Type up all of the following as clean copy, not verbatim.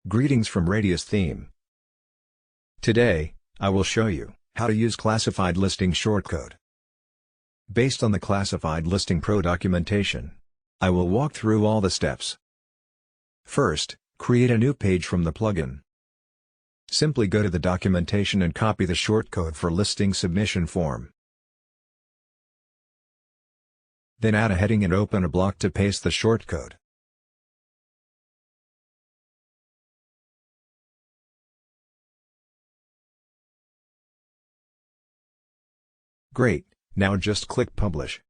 Greetings from RadiusTheme. Today, I will show you how to use classified listing shortcode. Based on the Classified Listing Pro documentation, I will walk through all the steps. First, create a new page from the plugin. Simply go to the documentation and copy the shortcode for listing submission form. Then add a heading and open a block to paste the shortcode. Great, now just click Publish.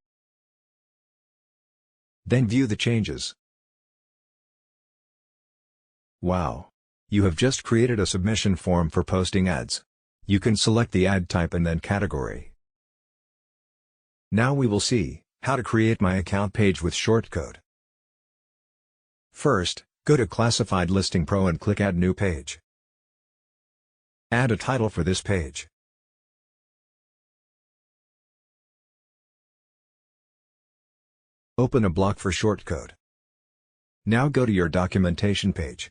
Then view the changes. Wow! You have just created a submission form for posting ads. You can select the ad type and then category. Now we will see how to create my account page with shortcode. First, go to Classified Listing Pro and click Add New Page. Add a title for this page. Open a block for shortcode. Now go to your documentation page.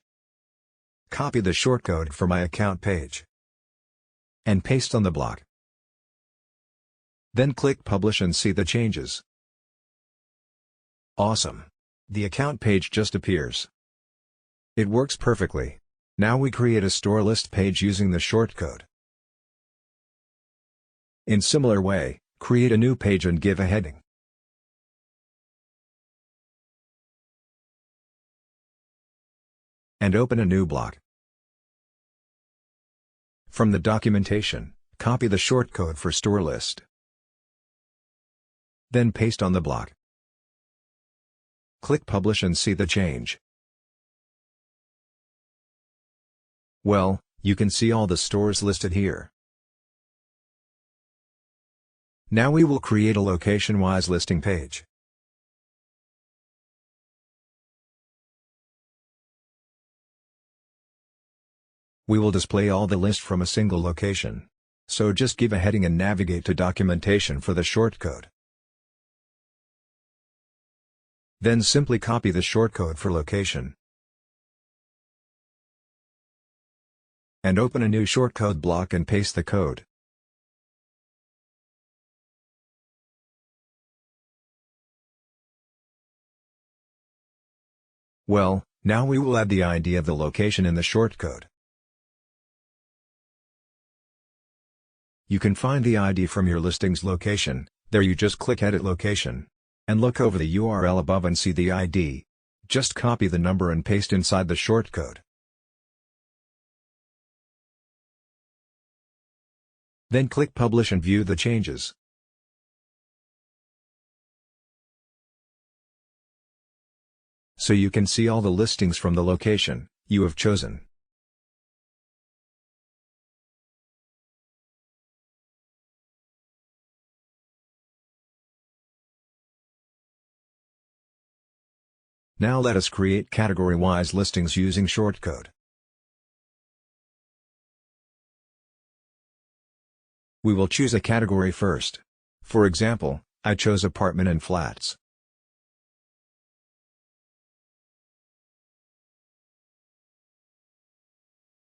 Copy the shortcode for my account page and paste on the block. Then click Publish and see the changes. Awesome! The account page just appears. It works perfectly. Now we create a store list page using the shortcode. In similar way, create a new page and give a heading. And open a new block. From the documentation, copy the shortcode for store list. Then paste on the block. Click Publish and see the change. Well, you can see all the stores listed here. Now we will create a Locationwise listing page. We will display all the list from a single location. So just give a heading and navigate to documentation for the shortcode. Then simply copy the shortcode for location. And open a new shortcode block and paste the code. Well, now we will add the ID of the location in the shortcode. You can find the ID from your listing's location. There you just click Edit Location. And look over the URL above and see the ID. Just copy the number and paste inside the shortcode. Then click Publish and view the changes. So you can see all the listings from the location you have chosen. Now let us create Categorywise listings using shortcode. We will choose a category first. For example, I chose apartment and flats.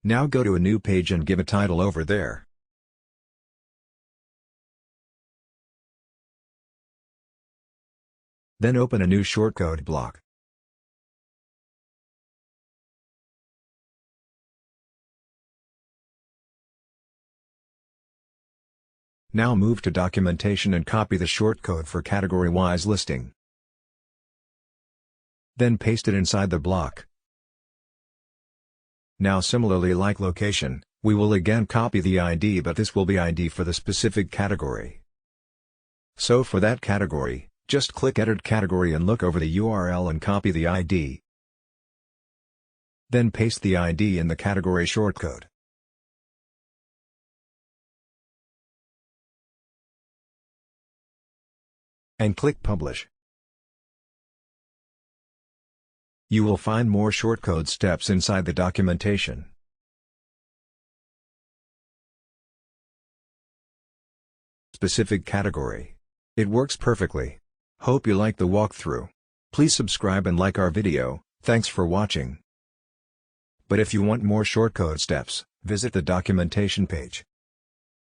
Now go to a new page and give a title over there. Then open a new shortcode block. Now move to documentation and copy the shortcode for Categorywise listing. Then paste it inside the block. Now similarly like location, we will again copy the ID, but this will be ID for the specific category. So for that category, just click Edit Category and look over the URL and copy the ID. Then paste the ID in the category shortcode. And click Publish. You will find more shortcode steps inside the documentation. Specific category. It works perfectly. Hope you like the walkthrough. Please subscribe and like our video. Thanks for watching. But if you want more shortcode steps, visit the documentation page.